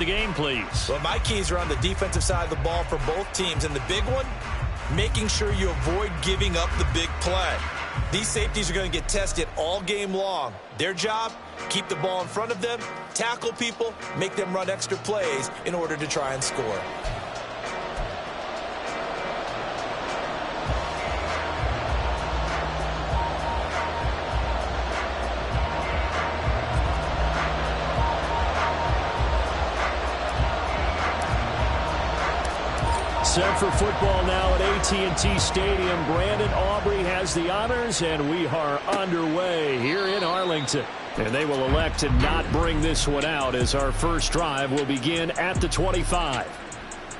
the game, please. Well, my keys are on the defensive side of the ball for both teams. And the big one, making sure you avoid giving up the big play. These safeties are going to get tested all game long. Their job, keep the ball in front of them, tackle people, make them run extra plays in order to try and score. Set for football now at AT&T Stadium. Brandon Aubrey has the honors, and we are underway here in Arlington. And they will elect to not bring this one out as our first drive will begin at the 25.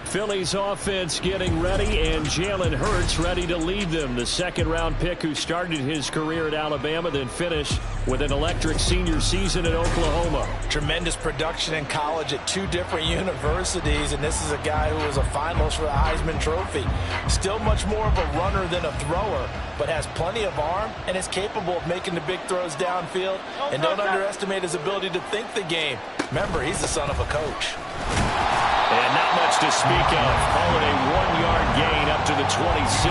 Philly's offense getting ready, and Jalen Hurts ready to lead them. The second-round pick who started his career at Alabama, then finished with an electric senior season at Oklahoma. Tremendous production in college at 2 different universities, and this is a guy who was a finalist for the Heisman Trophy. Still much more of a runner than a thrower, but has plenty of arm and is capable of making the big throws downfield. And don't underestimate his ability to think the game. Remember, he's the son of a coach. And not much to speak of. Call it a 1-yard gain up to the 26.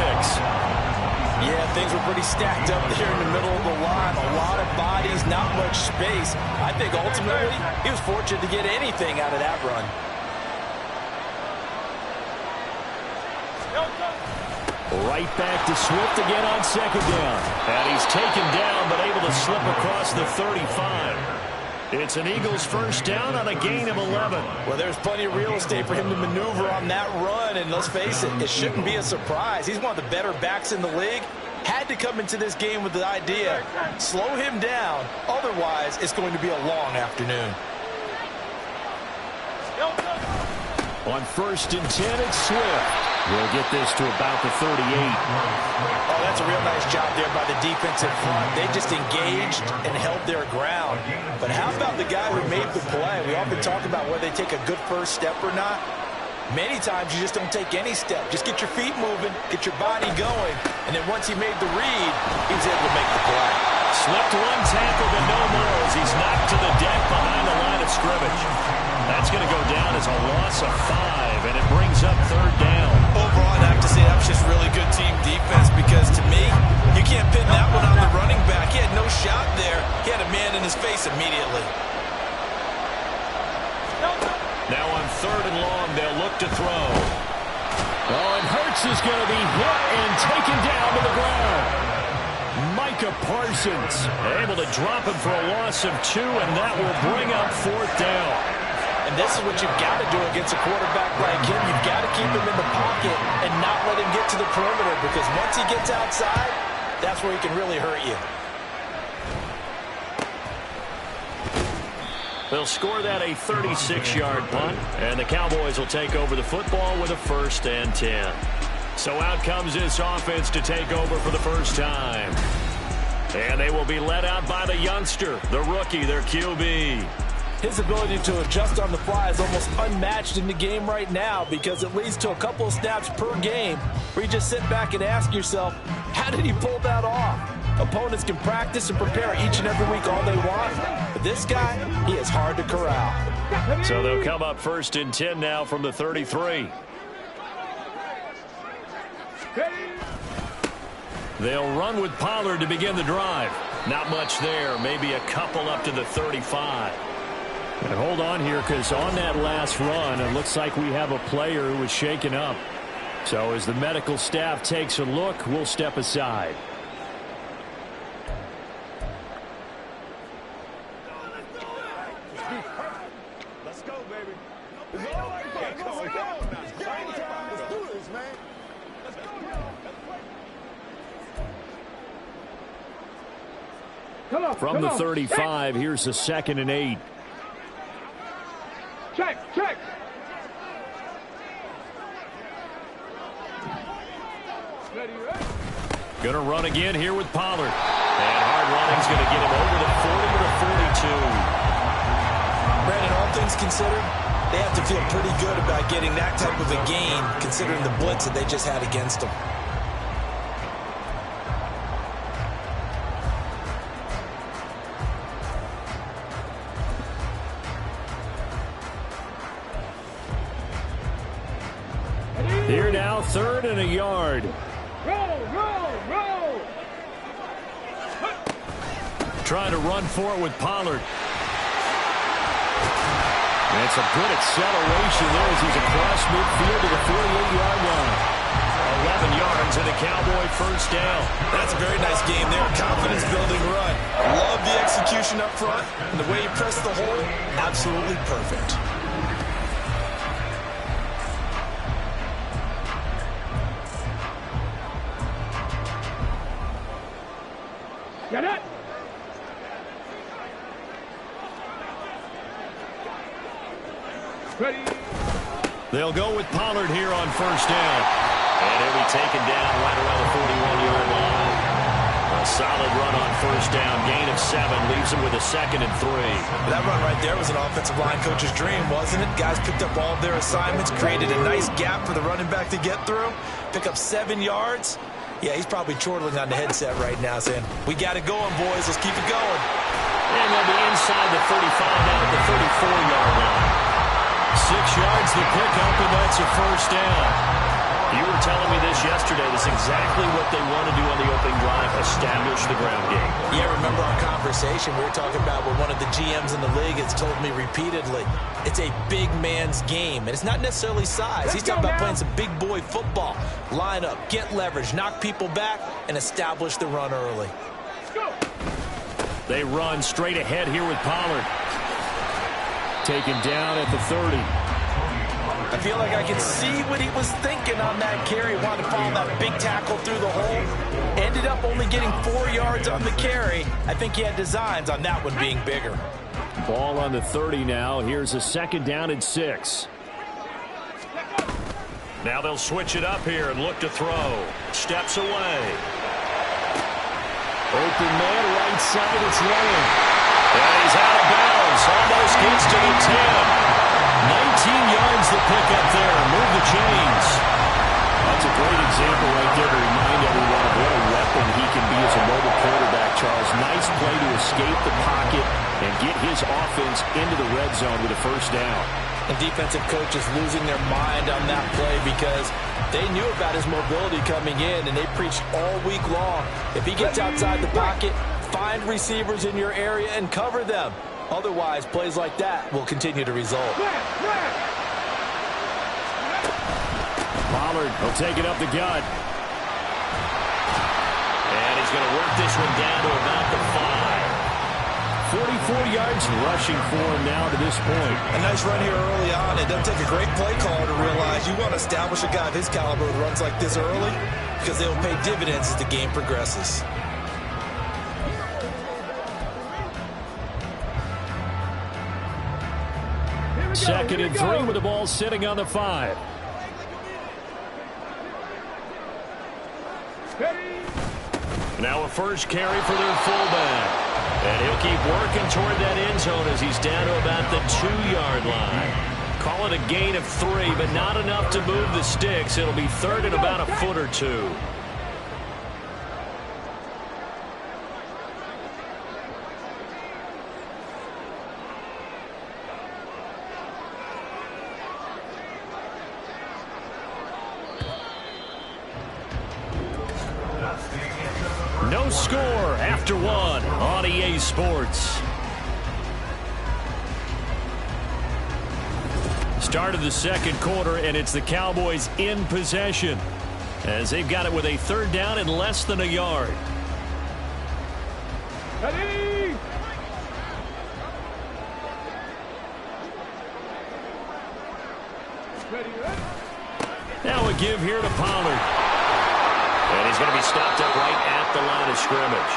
Yeah, things were pretty stacked up there in the middle of the line. A lot of bodies, not much space. I think ultimately he was fortunate to get anything out of that run. Right back to Swift again on second down. And he's taken down but able to slip across the 35. It's an Eagles first down on a gain of 11. Well, there's plenty of real estate for him to maneuver on that run, and let's face it, it shouldn't be a surprise. He's one of the better backs in the league. Had to come into this game with the idea, slow him down, otherwise it's going to be a long afternoon. On 1st and 10, it's Swift. We'll get this to about the 38. Oh, that's a real nice job there by the defensive front. They just engaged and held their ground. But how about the guy who made the play? We often talk about whether they take a good first step or not. Many times you just don't take any step. Just get your feet moving, get your body going, and then once he made the read, he was able to make the play. Slipped one tackle, but no more as he's knocked to the deck behind the line of scrimmage. That's going to go down as a loss of 5, and it brings up 3rd down. Overall, I'd have to say that was just really good team defense because, to me, you can't pin that one on the running back. He had no shot there. He had a man in his face immediately. Now on 3rd and long, they'll look to throw. Oh, and Hurts is going to be hit and taken down to the ground. Micah Parsons able to drop him for a loss of 2, and that will bring up 4th down. And this is what you've got to do against a quarterback like him. You've got to keep him in the pocket and not let him get to the perimeter because once he gets outside, that's where he can really hurt you. They'll score that a 36-yard punt, and the Cowboys will take over the football with a 1st and 10. So out comes this offense to take over for the first time. And they will be led out by the youngster, the rookie, their QB. His ability to adjust on the fly is almost unmatched in the game right now because it leads to a couple of snaps per game where you just sit back and ask yourself, how did he pull that off? Opponents can practice and prepare each and every week all they want, but this guy, he is hard to corral. So they'll come up 1st and 10 now from the 33. They'll run with Pollard to begin the drive. Not much there, maybe a couple up to the 35. And hold on here because on that last run, it looks like we have a player who was shaken up. So as the medical staff takes a look, we'll step aside. Let's go, baby. Let's go. Let's do this, man. Let's go. From the 35, here's the 2nd and 8. Check. Going to run again here with Pollard. And hard running's going to get him over the 40 to the 42. Brandon, all things considered, they have to feel pretty good about getting that type of a gain considering the blitz that they just had against them. Here now, 3rd and a yard. Roll. Trying to run for it with Pollard. And it's a good acceleration there as he's across midfield to the 48-yard line. 11 yards and a Cowboy first down. That's a very nice game there. Confidence-building run. Love the execution up front. And the way he pressed the hole, absolutely perfect. Get it. Ready. They'll go with Pollard here on first down. And he'll be taken down right around the 41-yard line. A solid run on first down. Gain of 7 leaves him with a 2nd and 3. That run right there was an offensive line coach's dream, wasn't it? Guys picked up all of their assignments, created a nice gap for the running back to get through, pick up 7 yards. Yeah, he's probably chortling on the headset right now saying, we got it going, boys. Let's keep it going. And they'll be inside the 35 down at the 34-yard line. 6 yards to pick up, and that's a first down. You were telling me this yesterday. That's exactly what they want to do on the opening drive, establish the ground game. Yeah, remember our conversation we were talking about where one of the GMs in the league has told me repeatedly, it's a big man's game, and it's not necessarily size. He's talking about playing some big boy football. Line up, get leverage, knock people back, and establish the run early. They run straight ahead here with Pollard. Taken down at the 30. I feel like I can see what he was thinking on that carry. Wanted to follow that big tackle through the hole. Ended up only getting 4 yards on the carry. I think he had designs on that one being bigger. Ball on the 30 now. Here's a 2nd down and 6. Now they'll switch it up here and look to throw. Steps away. Open man, right side, it's Lane. And he's out of bounds. Almost gets to the 10. 19 yards to pick up there. Move the chains. That's a great example right there to remind everyone of what a weapon he can be as a mobile quarterback, Charles. Nice play to escape the pocket and get his offense into the red zone with a first down. The defensive coach is losing their mind on that play because they knew about his mobility coming in, and they preached all week long. If he gets outside the pocket, find receivers in your area and cover them. Otherwise, plays like that will continue to result. Pollard will take it up the gut. And he's going to work this one down to about the 5. 44 yards rushing for him now to this point. A nice run here early on. It doesn't take a great play caller to realize you want to establish a guy of his caliber who runs like this early because they will pay dividends as the game progresses. Second and 3 with the ball sitting on the 5. Now a first carry for their fullback. And he'll keep working toward that end zone as he's down to about the 2-yard line. Call it a gain of 3, but not enough to move the sticks. It'll be 3rd and about a foot or 2. No score after 1 on EA Sports. Start of the second quarter, and it's the Cowboys in possession as they've got it with a 3rd down and less than a yard. Ready? Now a give here to Pollard. And he's going to be stopped up right at the line of scrimmage.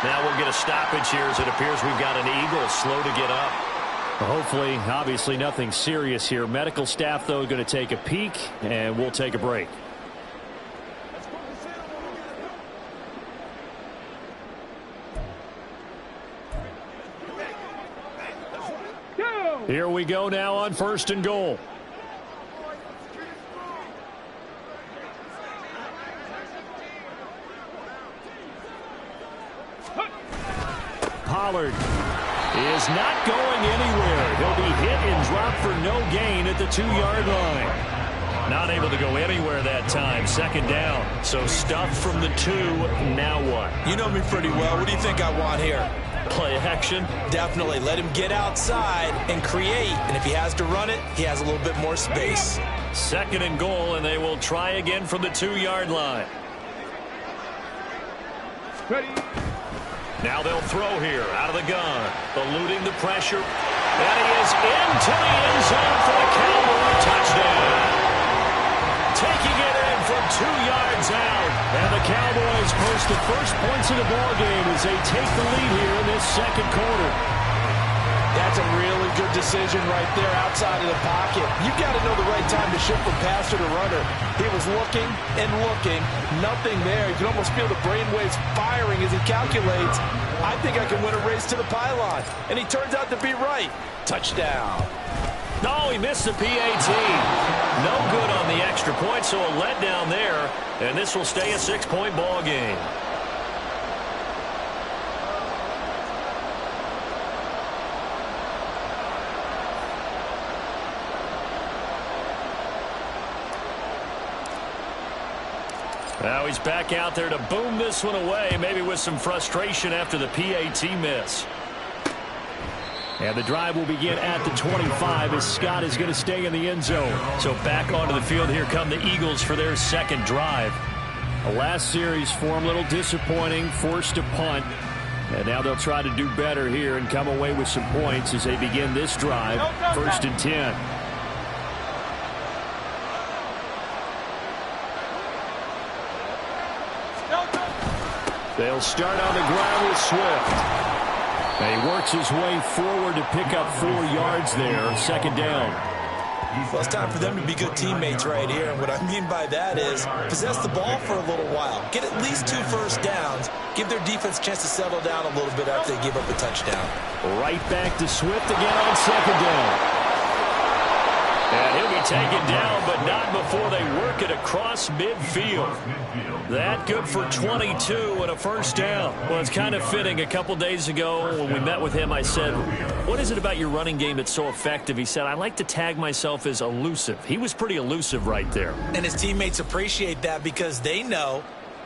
Now we'll get a stoppage here as it appears we've got an Eagle slow to get up. Hopefully, obviously nothing serious here. Medical staff, though, going to take a peek, and we'll take a break. Here we go now on 1st and goal. Pollard is not going anywhere. He'll be hit and dropped for no gain at the 2-yard line. Not able to go anywhere that time. Second down. So stuffed from the 2. Now what? You know me pretty well. What do you think I want here? Play action? Definitely. Let him get outside and create. And if he has to run it, he has a little bit more space. Second and goal, and they will try again from the 2-yard line. Ready. Now they'll throw here out of the gun. Eluding the pressure. And he is into the end zone for the Cowboy touchdown. Taking it in from 2 yards out. And the Cowboys post the first points of the ballgame as they take the lead here in this second quarter. That's a really good decision right there outside of the pocket. You've got to know the right time to shift from passer to runner. He was looking and looking. Nothing there. You can almost feel the brainwaves firing as he calculates. I think I can win a race to the pylon. And he turns out to be right. Touchdown. No, he missed the PAT. No good on the extra point, so a letdown there. And this will stay a 6-point ball game. Now he's back out there to boom this one away, maybe with some frustration after the PAT miss. And the drive will begin at the 25 as Scott is going to stay in the end zone. So back onto the field, here come the Eagles for their second drive. The last series for them, a little disappointing, forced to punt. And now they'll try to do better here and come away with some points as they begin this drive, 1st and 10. They'll start on the ground with Swift. And he works his way forward to pick up 4 yards there. Second down. Well, it's time for them to be good teammates right here. And what I mean by that is possess the ball for a little while. Get at least 2 first downs. Give their defense a chance to settle down a little bit after they give up a touchdown. Right back to Swift again on second down. And he'll be taken down, but not before they work it across midfield. That good for 22 and a first down. Well, it's kind of fitting. A couple days ago when we met with him, I said, what is it about your running game that's so effective? He said, I like to tag myself as elusive. He was pretty elusive right there. And his teammates appreciate that because they know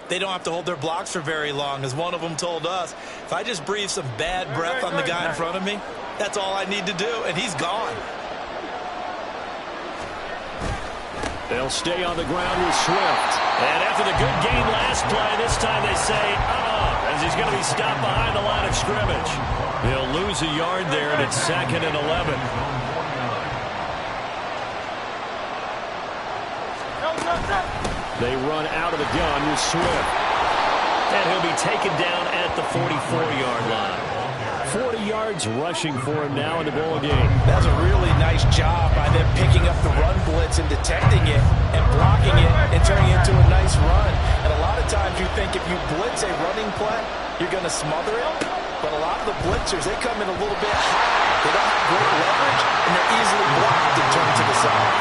they don't have to hold their blocks for very long. As one of them told us, if I just breathe some bad breath on the guy in front of me, that's all I need to do, and he's gone. They'll stay on the ground with Swift. And after the good game last play, this time they say, as he's going to be stopped behind the line of scrimmage. He'll lose a yard there, and it's 2nd and 11. They run out of the gun with Swift. And he'll be taken down at the 44-yard line. 40 yards rushing for him now in the ball game. That's a really nice job by them picking up the run blitz and detecting it and blocking it and turning it into a nice run. And a lot of times you think if you blitz a running play, you're going to smother it. But a lot of the blitzers, they come in a little bit high. They don't have great leverage, and they're easily blocked and turned to the side.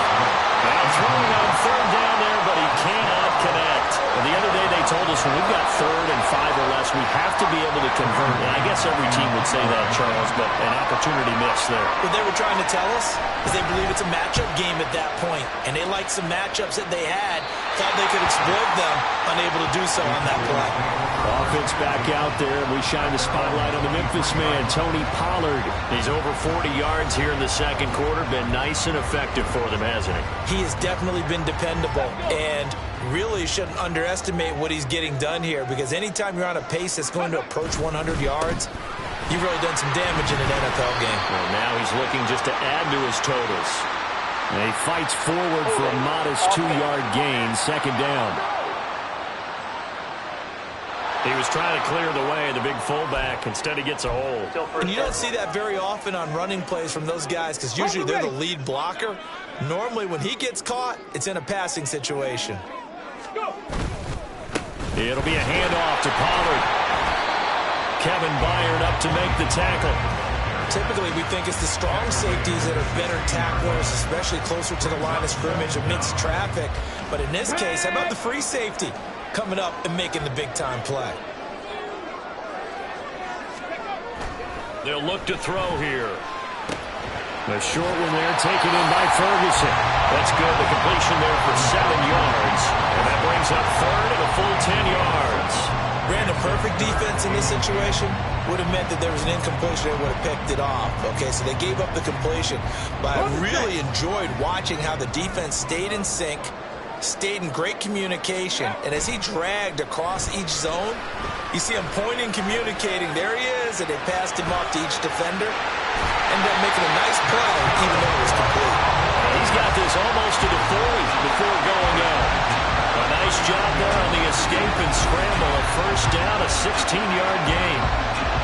Now throwing on 3rd down there, but he cannot connect. And the other day they told us when we've got 3rd and 5 or less, we have to be able to convert. And I guess every team would say that, Charles, but an opportunity missed there. What they were trying to tell us is they believe it's a matchup game at that point, and they liked some matchups that they had, thought they could exploit them, unable to do so on that play. Offense back out there, and we shine the spotlight on the Memphis man, Tony Pollard. He's over 40 yards here in the second quarter. Been nice and effective for them, hasn't he? He has definitely been dependable, and really shouldn't underestimate what he's getting done here, because anytime you're on a pace that's going to approach 100 yards, you've really done some damage in an NFL game. Well, now he's looking just to add to his totals. And he fights forward for a modest 2-yard gain, second down. He was trying to clear the way, the big fullback. Instead, he gets a hold. And you don't see that very often on running plays from those guys because usually they're the lead blocker. Normally, when he gets caught, it's in a passing situation. It'll be a handoff to Pollard. Kevin Byard up to make the tackle. Typically, we think it's the strong safeties that are better tacklers, especially closer to the line of scrimmage amidst traffic. But in this case, how about the free safety coming up and making the big-time play? They'll look to throw here. A short one there taken in by Ferguson. That's good. The completion there for 7 yards. And that brings up third and a full 10 yards. Brandon, perfect defense in this situation would have meant that there was an incompletion. They would have picked it off. Okay, so they gave up the completion. But I really enjoyed watching how the defense stayed in sync, stayed in great communication. And as he dragged across each zone, you see him pointing, communicating. There he is, and they passed him off to each defender. Ended up making a nice play, even though it was complete. He's got this almost to the 40 before going out. A nice job there on the escape and scramble. A first down, a 16-yard gain.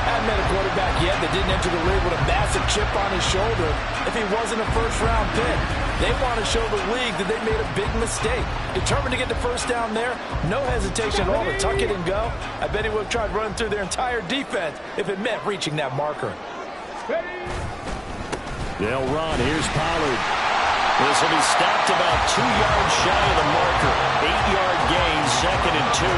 Haven't met a quarterback yet that didn't enter the league with a massive chip on his shoulder if he wasn't a first-round pick. They want to show the league that they made a big mistake. Determined to get the first down there, no hesitation at all to tuck it and go. I bet he would have tried running through their entire defense if it meant reaching that marker. They'll run. Here's Pollard. This will be stopped about 2 yards shy of the marker. 8-yard gain, 2nd and 2.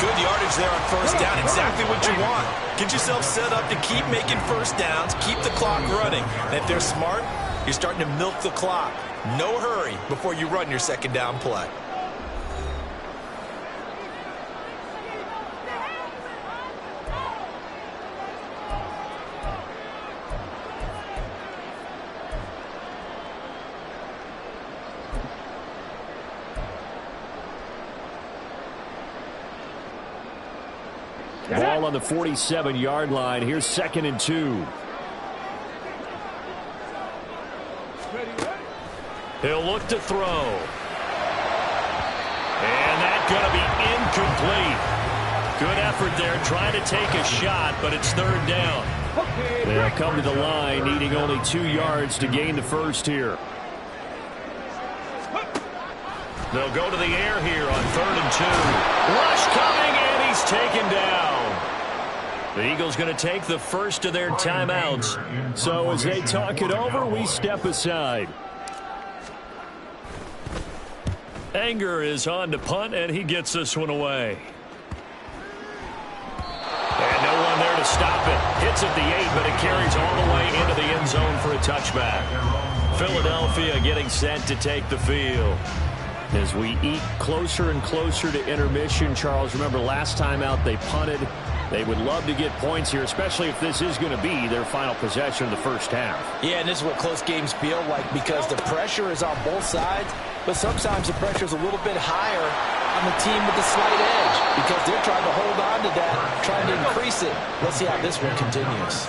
Good yardage there on first down. Exactly what you want. Get yourself set up to keep making first downs, keep the clock running. And if they're smart, you're starting to milk the clock. No hurry before you run your second down play. Ball on the 47-yard line. Here's 2nd and 2. He'll look to throw. And that's going to be incomplete. Good effort there trying to take a shot, but it's 3rd down. They'll come to the line needing only 2 yards to gain the first here. They'll go to the air here on 3rd and 2. Rush coming, and he's taken down. The Eagles going to take the first of their timeouts. So as they talk it over, we step aside. Anger is on to punt, and he gets this one away. And no one there to stop it. Hits at the 8, but it carries all the way into the end zone for a touchback. Philadelphia getting set to take the field. As we eat closer and closer to intermission, Charles, remember last time out they punted. They would love to get points here, especially if this is going to be their final possession of the first half. Yeah, and this is what close games feel like because the pressure is on both sides, but sometimes the pressure is a little bit higher on the team with the slight edge because they're trying to hold on to that, trying to increase it. Let's see how this one continues.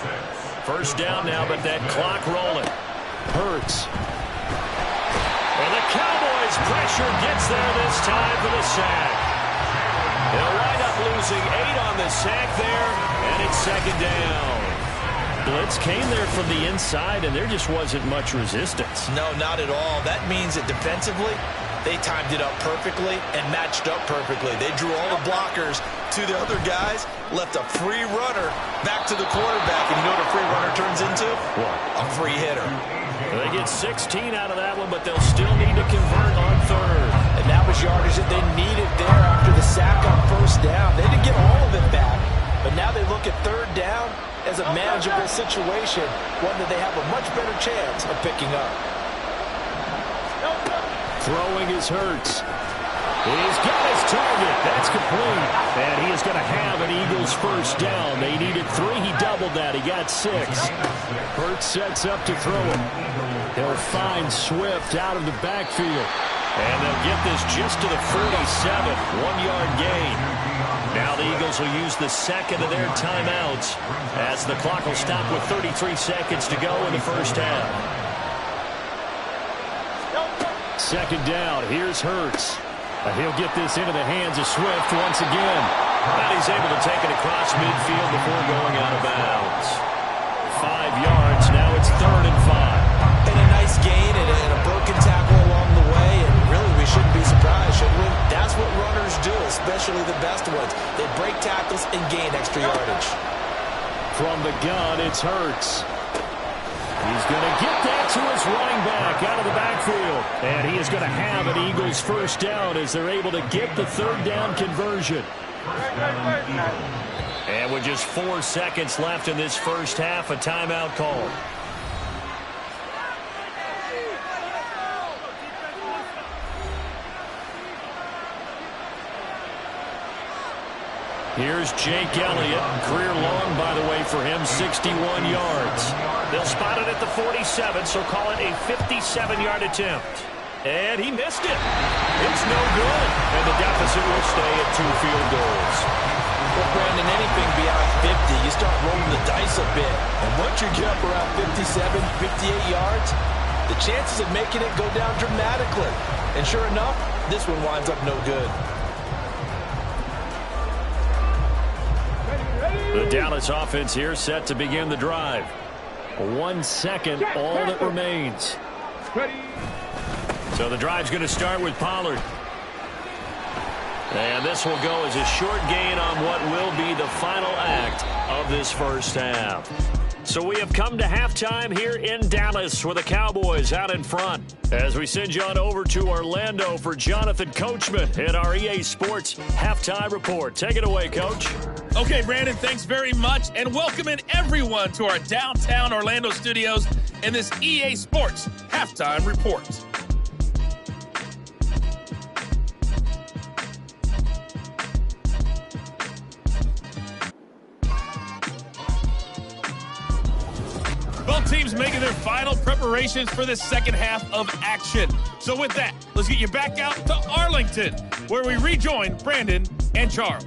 First down now, but that clock rolling. Hurts. And the Cowboys' pressure gets there this time for the sack. They'll wind up losing 8 on the sack there, and it's 2nd down. Blitz came there from the inside, and there just wasn't much resistance. No, not at all. That means that defensively, they timed it up perfectly and matched up perfectly. They drew all the blockers to the other guys, left a free runner back to the quarterback. And you know what a free runner turns into? What? A free hitter. They get 16 out of that one, but they'll still need to convert on 3rd. And that was yardage that they needed there after the sack on first down. They didn't get all of it back, but now they look at 3rd down as a manageable situation, one that they have a much better chance of picking up. Throwing is Hurts. He's got his target. That's complete. And he is going to have an Eagles first down. They needed 3. He doubled that. He got 6. Hurts sets up to throw it. He'll find Swift out of the backfield. And they'll get this just to the 47. 1-yard gain. Now the Eagles will use the second of their timeouts as the clock will stop with 33 seconds to go in the first half. 2nd down. Here's Hurts. He'll get this into the hands of Swift once again. And he's able to take it across midfield before going out of bounds. 5 yards. Now it's 3rd and 5. And a nice gain and a broken tackle along the way. And really, we shouldn't be surprised, should we? That's what runners do, especially the best ones. They break tackles and gain extra yardage. From the gun, it's Hurts. He's going to get that to his running back out of the backfield. And he is going to have an Eagles first down as they're able to get the 3rd down conversion. And with just 4 seconds left in this first half, a timeout call. Here's Jake Elliott. Career long, by the way, for him, 61 yards. They'll spot it at the 47, so call it a 57-yard attempt. And he missed it. It's no good. And the deficit will stay at 2 field goals. Well, Brandon, anything beyond 50, you start rolling the dice a bit. And once you get up around 57, 58 yards, the chances of making it go down dramatically. And sure enough, this one winds up no good. The Dallas offense here set to begin the drive. 1 second, all that remains. So the drive's going to start with Pollard. And this will go as a short gain on what will be the final act of this first half. So we have come to halftime here in Dallas with the Cowboys out in front. As we send you on over to Orlando for Jonathan Coachman in our EA Sports Halftime Report. Take it away, Coach. Okay, Brandon, thanks very much. And welcoming everyone to our downtown Orlando studios in this EA Sports Halftime Report. Both teams making their final preparations for the second half of action. So with that, let's get you back out to Arlington, where we rejoin Brandon and Charles.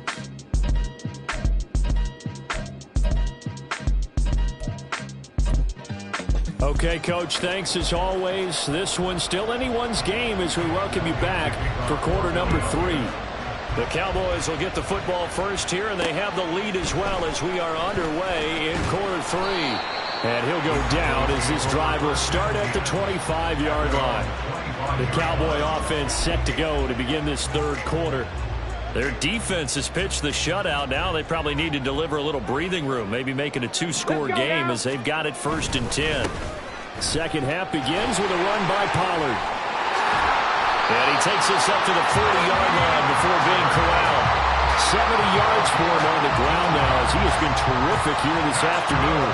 Okay, Coach, thanks as always. This one's still anyone's game as we welcome you back for quarter number 3. The Cowboys will get the football first here, and they have the lead as well as we are underway in quarter 3. And he'll go down as this drive will start at the 25-yard line. The Cowboy offense set to go to begin this third quarter. Their defense has pitched the shutout. Now they probably need to deliver a little breathing room, maybe make it a 2-score game as they've got it 1st and 10. Second half begins with a run by Pollard. And he takes us up to the 40-yard line before being corralled. 70 yards for him on the ground now as he has been terrific here this afternoon.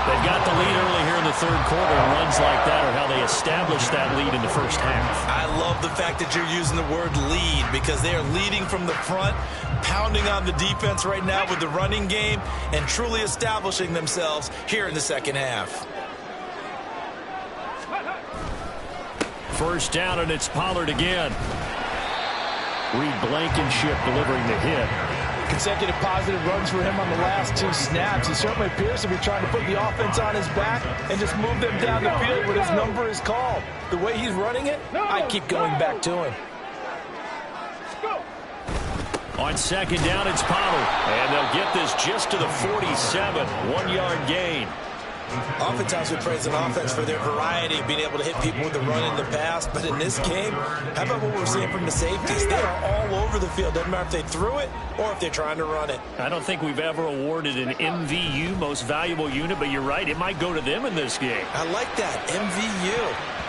They've got the lead early here in the third quarter, and runs like that are how they establish that lead in the first half. I love the fact that you're using the word lead because they are leading from the front, pounding on the defense right now with the running game, and truly establishing themselves here in the second half. First down, and it's Pollard again. Reed Blankenship delivering the hit. Consecutive positive runs for him on the last 2 snaps. He certainly appears to be trying to put the offense on his back and just move them down the field when his number is called. The way he's running it, I keep going back to him. On second down, it's Pollard. And they'll get this just to the 47. 1-yard gain. Oftentimes we praise an offense for their variety of being able to hit people with the run in the pass. But in this game, how about what we're seeing from the safeties? They are all over the field. Doesn't matter if they threw it or if they're trying to run it. I don't think we've ever awarded an MVU, most valuable unit, but you're right. It might go to them in this game. I like that. MVU.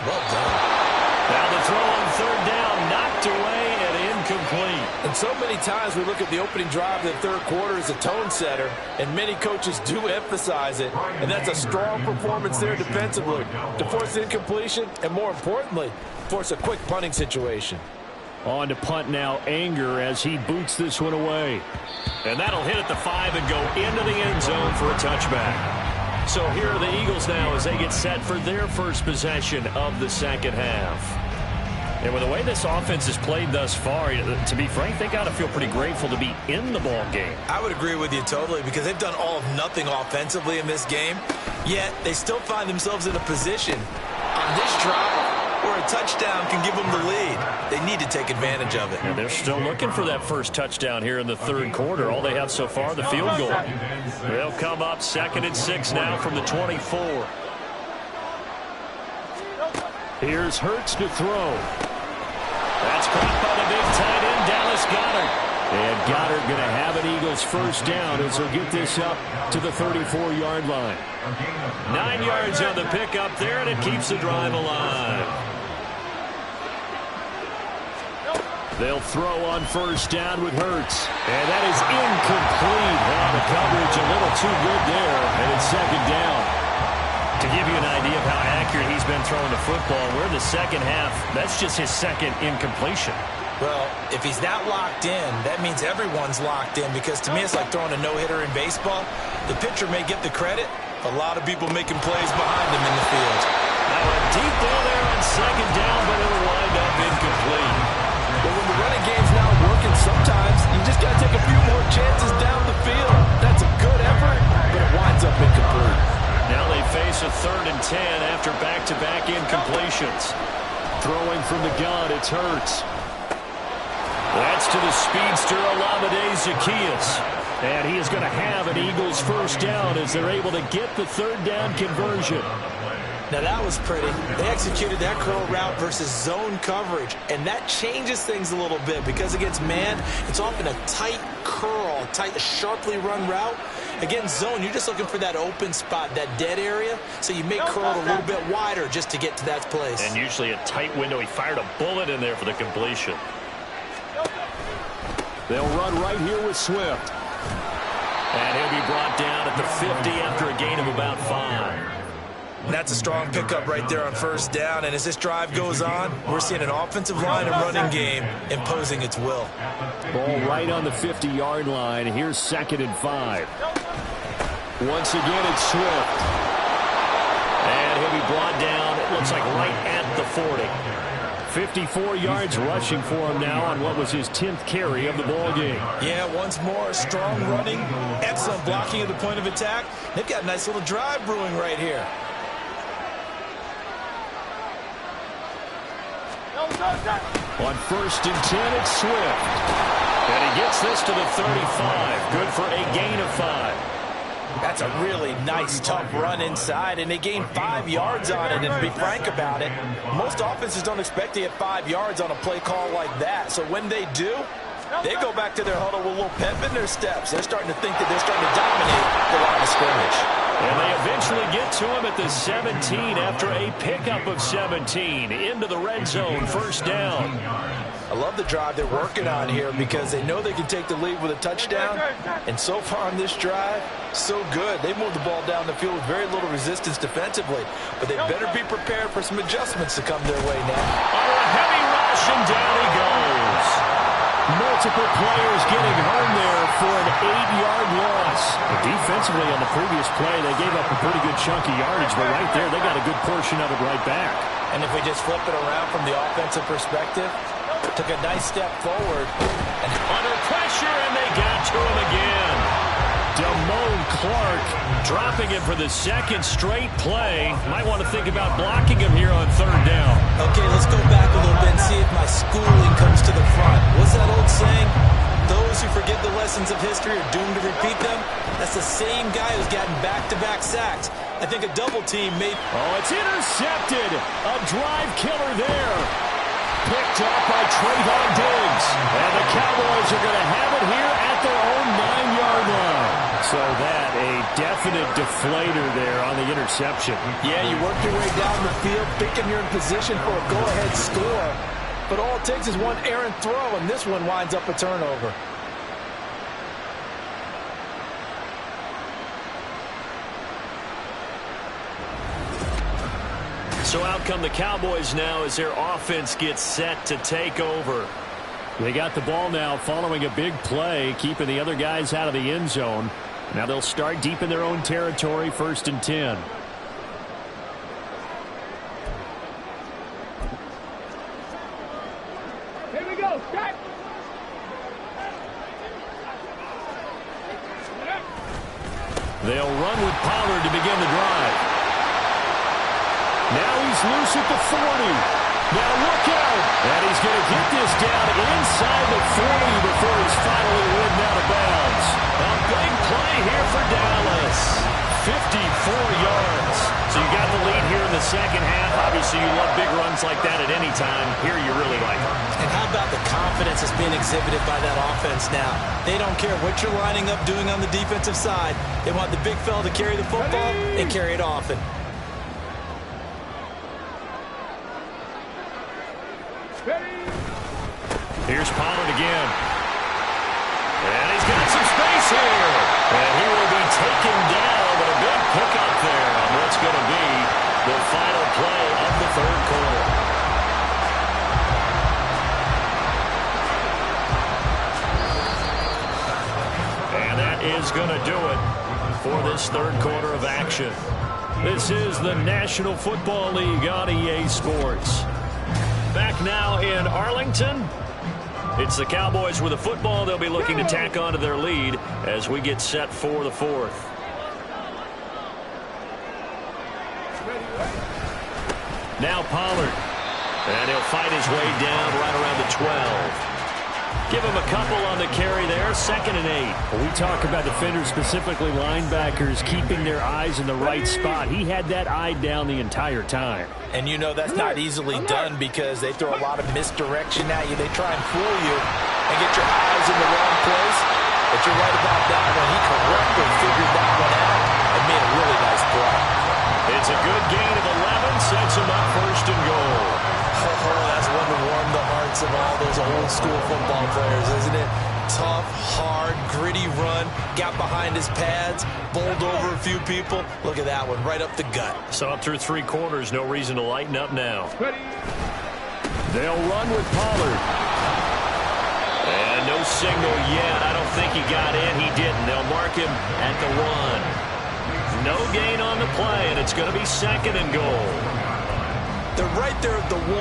Well done. Now the throw on third down, knocked away and incomplete. And so many times we look at the opening drive of the third quarter as a tone setter, and many coaches do emphasize it, and that's a strong performance there defensively to force incompletion and, more importantly, force a quick punting situation. On to punt now, Anger, as he boots this one away. And that'll hit at the 5 and go into the end zone for a touchback. So here are the Eagles now as they get set for their first possession of the second half. And with the way this offense has played thus far, to be frank, they got to feel pretty grateful to be in the ball game. I would agree with you totally because they've done all of nothing offensively in this game, yet they still find themselves in a position on this drive where a touchdown can give them the lead. They need to take advantage of it. And they're still looking for that first touchdown here in the third quarter. All they have so far, the field goal. They'll come up 2nd and 6 now from the 24. Here's Hurts to throw. That's caught by the big tight end, Dallas Goedert. And Goedert going to have an Eagles first down as he'll get this up to the 34-yard line. 9 yards on the pickup there, and it keeps the drive alive. They'll throw on first down with Hurts. And that is incomplete. Well, the coverage a little too good there, and it's second down. To give you an idea of how accurate he's been throwing the football, we're in the second half. That's just his second incompletion. Well, if he's not locked in, that means everyone's locked in, because to me it's like throwing a no-hitter in baseball. The pitcher may get the credit, a lot of people making plays behind him in the field. That went deep down there on second down, but it'll wind up incomplete. Well, when the running game's not working, sometimes you just got to take a few more chances down the field. That's a good effort, but it winds up incomplete. Now they face a 3rd and 10 after back-to-back incompletions. Throwing from the gun, it's Hurts. That's to the speedster, Olamide Zaccheaus. And he is going to have an Eagles first down as they're able to get the 3rd down conversion. Now that was pretty. They executed that curl route versus zone coverage, and that changes things a little bit because against man, it's often a tight curl, tight, sharply run route. Against zone, you're just looking for that open spot, that dead area, so you make curl a little bit wider just to get to that place. And usually a tight window. He fired a bullet in there for the completion. They'll run right here with Swift. And he'll be brought down at the 50 after a gain of about 5. And that's a strong pickup right there on first down. And as this drive goes on, we're seeing an offensive line and running game imposing its will. Ball right on the 50-yard line. Here's 2nd and 5. Once again, it's Swift. And he'll be brought down, it looks like right at the 40. 54 yards rushing for him now on what was his 10th carry of the ball game. Yeah, once more, strong running, excellent blocking at the point of attack. They've got a nice little drive brewing right here. On 1st and 10, it's Swift. And he gets this to the 35. Good for a gain of 5. That's a really nice, tough run inside, and they gain 5 yards on it. And to be frank about it, most offenses don't expect to get 5 yards on a play call like that. So when they do, they go back to their huddle with a little pep in their steps. They're starting to think that they're starting to dominate the line of scrimmage. And they eventually get to him at the 17 after a pickup of 17 into the red zone, first down. I love the drive they're working on here because they know they can take the lead with a touchdown. And so far on this drive, so good. They moved the ball down the field with very little resistance defensively. But they better be prepared for some adjustments to come their way now. Under a heavy rush, and down he goes. Multiple players getting home there for an 8-yard loss. Defensively on the previous play, they gave up a pretty good chunk of yardage, but right there, they got a good portion of it right back. And if we just flip it around from the offensive perspective, took a nice step forward. And under pressure, and they got to him again. Damone Clark dropping him for the 2nd straight play. Might want to think about blocking him here on 3rd down. Okay, let's go back a little bit and see if my schooling comes to the front. What's that old saying? Those who forget the lessons of history are doomed to repeat them. That's the same guy who's gotten back-to-back sacks. I think a double team may... Oh, it's intercepted. A drive killer there. Picked up by Trayvon Diggs. And the Cowboys are going to have it here at their own 9-yard line. So that, a definite deflator there on the interception. Yeah, you work your way down the field, thinking you're in position for a go-ahead score. But all it takes is one errant throw, and this one winds up a turnover. So out come the Cowboys now as their offense gets set to take over. They got the ball now following a big play, keeping the other guys out of the end zone. Now they'll start deep in their own territory, 1st and 10. Here we go. Start. They'll run with Pollard to begin the drive. Now he's loose at the 40. Now look out. And he's going to get this down inside the 40 before he's finally ridden out of bounds. A big play here for Dallas. 54 yards. So you got the lead here in the second half. Obviously, you love big runs like that at any time. Here you really like them. And how about the confidence that's being exhibited by that offense now? They don't care what you're lining up doing on the defensive side. They want the big fella to carry the football and carry it often. Here's Pollard again. And he's got some space here. And he will be taken down, but a big pickup there on what's going to be the final play of the 3rd quarter. this third quarter of action. This is the National Football League on EA Sports. Back now in Arlington. It's the Cowboys with the football. They'll be looking to tack on to their lead as we get set for the fourth. Now Pollard. And he'll fight his way down right around the 12. Give him a couple on the carry there, 2nd and 8. We talk about defenders, specifically linebackers, keeping their eyes in the right spot. He had that eye down the entire time. And you know that's not easily done because they throw a lot of misdirection at you. They try and fool you and get your eyes in the wrong place. But you're right about that one. He correctly figured that one out and made a really nice play. It's a good gain of 11, sets him up 1st and goal. Oh, that's one to warm the hearts of all those old school football players, isn't it? Tough, hard, gritty run, got behind his pads, bowled over a few people. Look at that one, right up the gut. So up through 3 quarters, no reason to lighten up now. They'll run with Pollard. And no signal yet. I don't think he got in. He didn't. They'll mark him at the 1. No gain on the play, and it's going to be 2nd and goal. They're right there at the 1.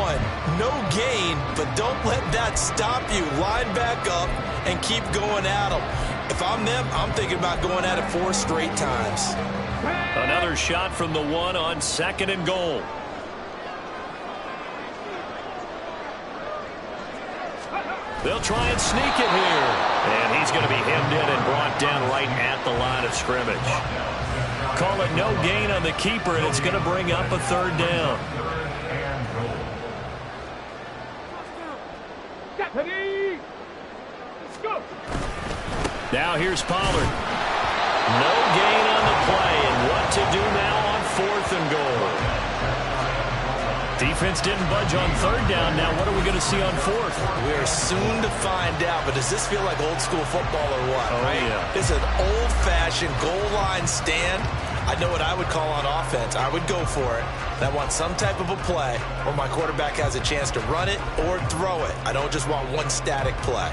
No gain, but don't let that stop you. Line back up and keep going at them. If I'm them, I'm thinking about going at it 4 straight times. Another shot from the 1 on 2nd and goal. They'll try and sneak it here. And he's going to be hemmed in and brought down right at the line of scrimmage. Call it no gain on the keeper, and it's going to bring up a 3rd down. Now here's Pollard. No gain on the play, and what to do now on 4th and goal. Defense didn't budge on 3rd down. Now what are we going to see on 4th? We are soon to find out, but does this feel like old school football or what? Oh, right? Yeah. It's an old-fashioned goal line stand. I know what I would call on offense. I would go for it. And I want some type of a play where my quarterback has a chance to run it or throw it. I don't just want one static play.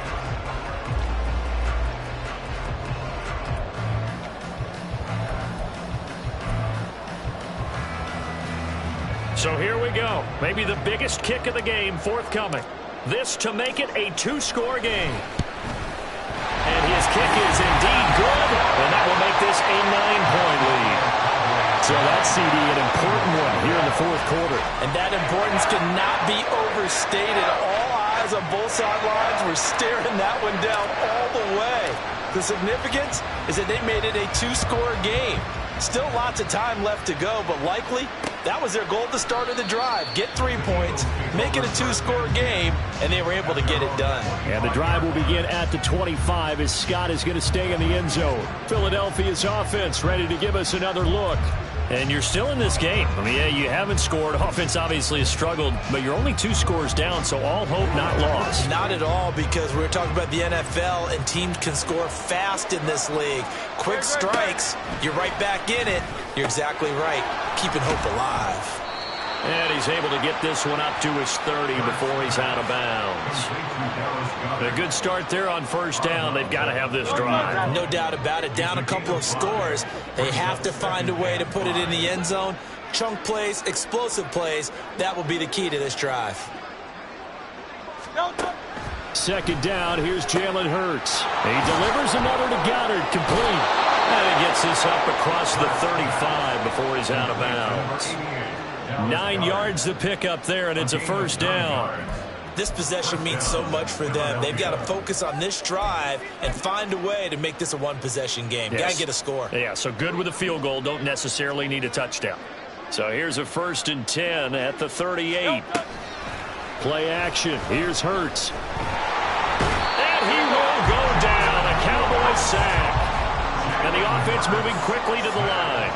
So here we go. Maybe the biggest kick of the game forthcoming. This to make it a 2-score game. And his kick is indeed good, and that will make this a 9-point lead. So that's, CD, an important one here in the 4th quarter. And that importance cannot be overstated. All eyes on both sidelines were staring that one down all the way. The significance is that they made it a 2-score game. Still lots of time left to go, but likely that was their goal at the start of the drive. Get 3 points, make it a 2-score game, and they were able to get it done. And the drive will begin at the 25 as Scott is going to stay in the end zone. Philadelphia's offense ready to give us another look. And you're still in this game. I mean, yeah, you haven't scored. Offense obviously has struggled, but you're only 2 scores down, so all hope not lost. Not at all, because we're talking about the NFL, and teams can score fast in this league. Quick strikes, you're right back in it. You're exactly right. Keeping hope alive. And he's able to get this one up to his 30 before he's out of bounds. A good start there on 1st down. They've got to have this drive. No doubt about it. Down a couple of scores. They have to find a way to put it in the end zone. Chunk plays, explosive plays. That will be the key to this drive. 2nd down. Here's Jalen Hurts. He delivers another to Goddard, complete. And he gets this up across the 35 before he's out of bounds. 9 yards to pick up there, and it's a 1st down. This possession means so much for them. They've got to focus on this drive and find a way to make this a 1-possession game. Yes. Got to get a score. Yeah, so good with a field goal. Don't necessarily need a touchdown. So here's a 1st and 10 at the 38. Play action. Here's Hurts. And he will go down. A Cowboy sack. And the offense moving quickly to the line.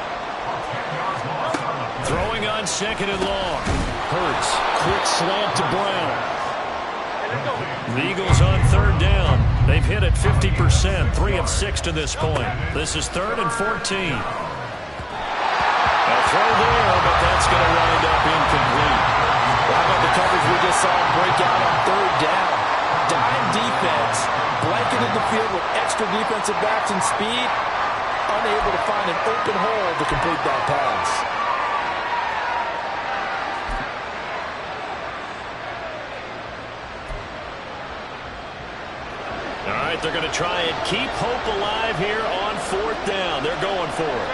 Throwing on 2nd and long. Hurts. Quick slant to Brown. The Eagles on 3rd down. They've hit at 50%, 3 of 6 to this point. This is 3rd and 14. A throw there, but that's going to wind up incomplete. How about the coverage we just saw break out on 3rd down? Dime defense, blanketed the field with extra defensive backs and speed. unable to find an open hole to complete that pass. All right, they're going to try and keep hope alive here on 4th down. They're going for it.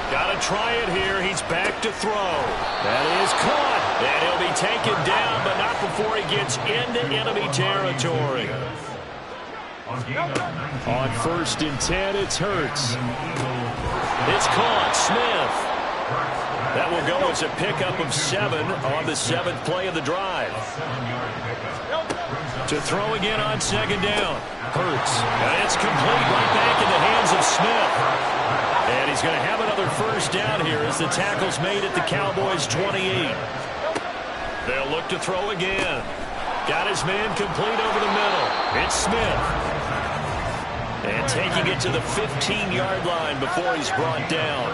Got to try it here. He's back to throw. That is caught. And he'll be taken down, but not before he gets into enemy territory. On 1st and 10, it's Hurts. It's caught. Smith. That will go as a pickup of 7 on the 7th play of the drive. To throw again on 2nd down. Hurts. And it's complete right back in the hands of Smith. And he's going to have another 1st down here as the tackle's made at the Cowboys' 28. They'll look to throw again. Got his man complete over the middle. It's Smith. And taking it to the 15-yard line before he's brought down.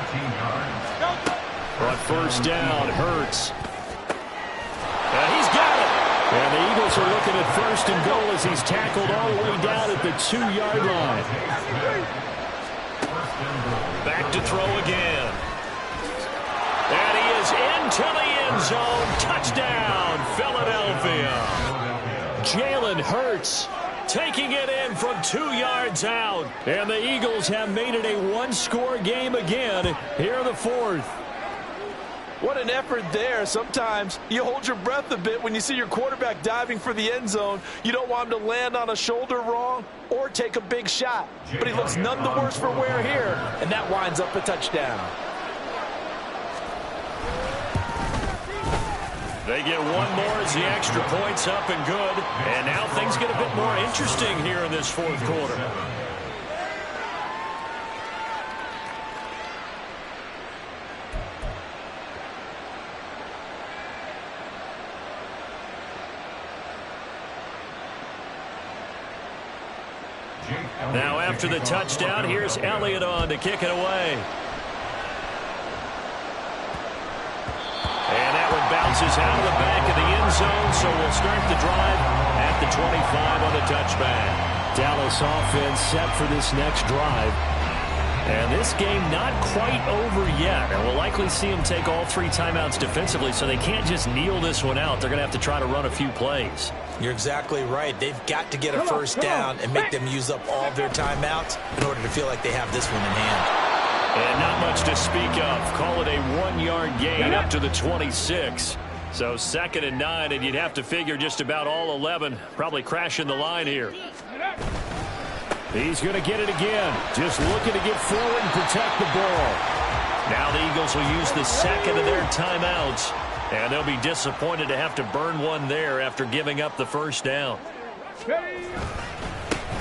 On 1st down, Hurts. And he's got it. And the Eagles are looking at 1st and goal as he's tackled all the way down at the 2-yard line. Back to throw again. And he is into the end zone. Touchdown, Philadelphia. Jalen Hurts taking it in from 2 yards out. And the Eagles have made it a 1-score game again here in the 4th. What an effort there. Sometimes you hold your breath a bit when you see your quarterback diving for the end zone. You don't want him to land on a shoulder wrong or take a big shot. But he looks none the worse for wear here, and that winds up a touchdown. They get one more as the extra point's up and good. And now things get a bit more interesting here in this 4th quarter. Now after the touchdown, here's Elliott on to kick it away. And that one bounces out of the back of the end zone, so we'll start the drive at the 25 on the touchback. Dallas offense set for this next drive. And this game not quite over yet. And we'll likely see them take all 3 timeouts defensively, so they can't just kneel this one out. They're going to have to try to run a few plays. You're exactly right. They've got to get a 1st down and make them use up all their timeouts in order to feel like they have this one in hand. And not much to speak of. Call it a 1-yard gain up to the 26. So 2nd and 9, and you'd have to figure just about all 11 probably crashing the line here. He's going to get it again. Just looking to get forward and protect the ball. Now the Eagles will use the 2nd of their timeouts. And they'll be disappointed to have to burn one there after giving up the 1st down.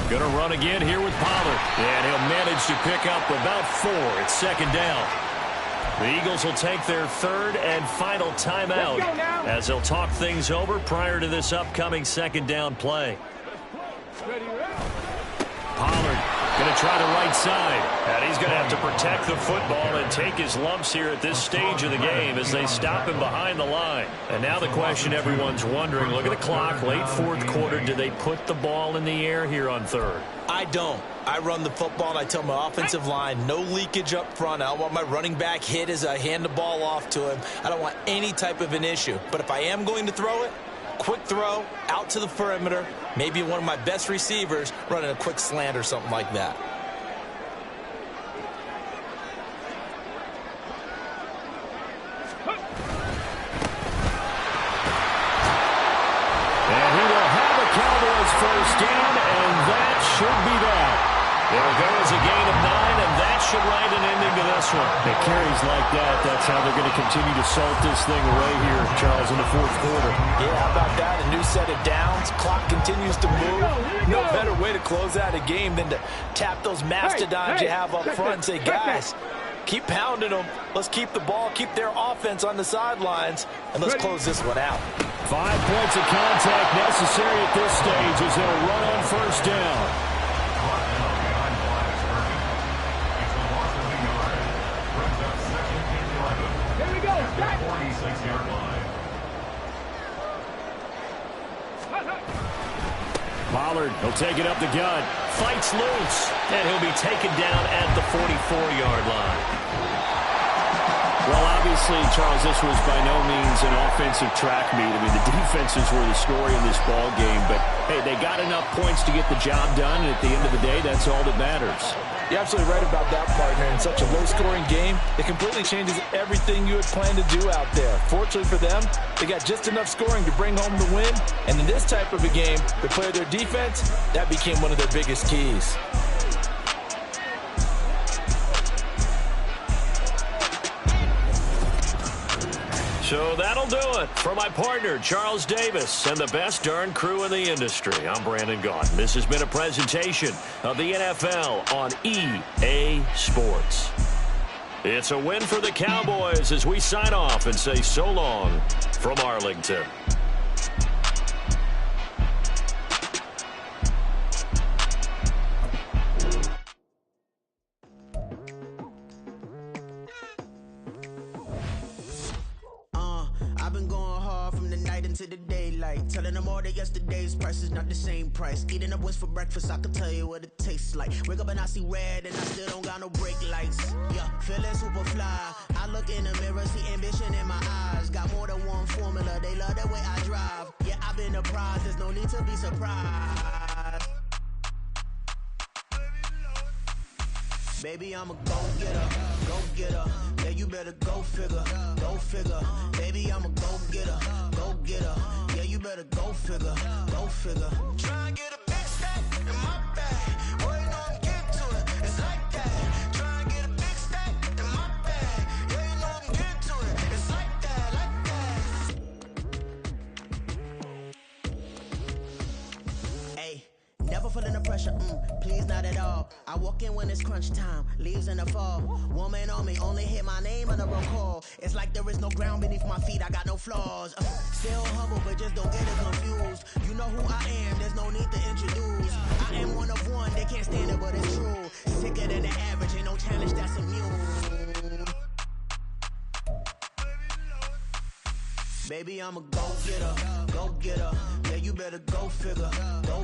Going to run again here with Pollard. And he'll manage to pick up about 4. It's 2nd down. The Eagles will take their 3rd and final timeout as they'll talk things over prior to this upcoming 2nd down play. Pollard going to try the right side. And he's going to have to protect the football and take his lumps here at this stage of the game as they stop him behind the line. And now the question everyone's wondering, look at the clock, late 4th quarter, do they put the ball in the air here on 3rd? I don't. I run the football and I tell my offensive line, no leakage up front. I don't want my running back hit as I hand the ball off to him. I don't want any type of an issue. But if I am going to throw it, quick throw out to the perimeter, maybe one of my best receivers running a quick slant or something like that. And he will have a Cowboys 1st down, and that should be that. It'll go as a gain of 9, and that should write an ending to this one. It carries like that. That's how they're going to continue to salt this thing away here, Charles, in the 4th quarter. Yeah, how about that? A new set of downs. Clock continues to move. No better way to close out a game than to tap those mastodons you have up front and say, guys, keep pounding them. Let's keep the ball, keep their offense on the sidelines, and let's close this one out. 5 points of contact necessary at this stage as they'll run on 1st down. Pollard, he'll take it up the gut. Fights loose. And he'll be taken down at the 44-yard line. Well, obviously, Charles, this was by no means an offensive track meet. I mean, the defenses were the story in this ball game. But, hey, they got enough points to get the job done. And at the end of the day, that's all that matters. You're absolutely right about that, partner. In such a low-scoring game, it completely changes everything you had planned to do out there. Fortunately for them, they got just enough scoring to bring home the win. And in this type of a game, to play their defense, that became one of their biggest keys. So that'll do it for my partner, Charles Davis, and the best darn crew in the industry. I'm Brandon Gaudin. This has been a presentation of the NFL on EA Sports. It's a win for the Cowboys as we sign off and say so long from Arlington. To the daylight, telling them all that yesterday's price is not the same price. Eating up wings for breakfast, I can tell you what it tastes like. Wake up and I see red and I still don't got no brake lights. Yeah, feeling super fly. I look in the mirror, see ambition in my eyes. Got more than one formula, they love the way I drive. Yeah, I've been a prize, there's no need to be surprised. Baby, I'm a go-getter, go-getter. Yeah, you better go figure, go figure. Baby, I'm a go-getter, go-getter. Yeah, you better go figure, go figure. Try and get a big stack in my bag. Boy, you know I'm getting to it, it's like that. Try and get a big stack in my bag. Yeah, you know I'm getting to it, it's like that, like that. Hey. Never feeling the pressure, please not at all. I walk in when it's crunch time, leaves in the fall. Woman on me, only hit my name on the roll call. It's like there is no ground beneath my feet, I got no flaws. Still humble, but just don't get it confused. You know who I am, there's no need to introduce. I am one of one, they can't stand it, but it's true. Sicker than the average, ain't no challenge that's immune. Baby, I'm a go-getter, go-getter. Yeah, you better go figure, go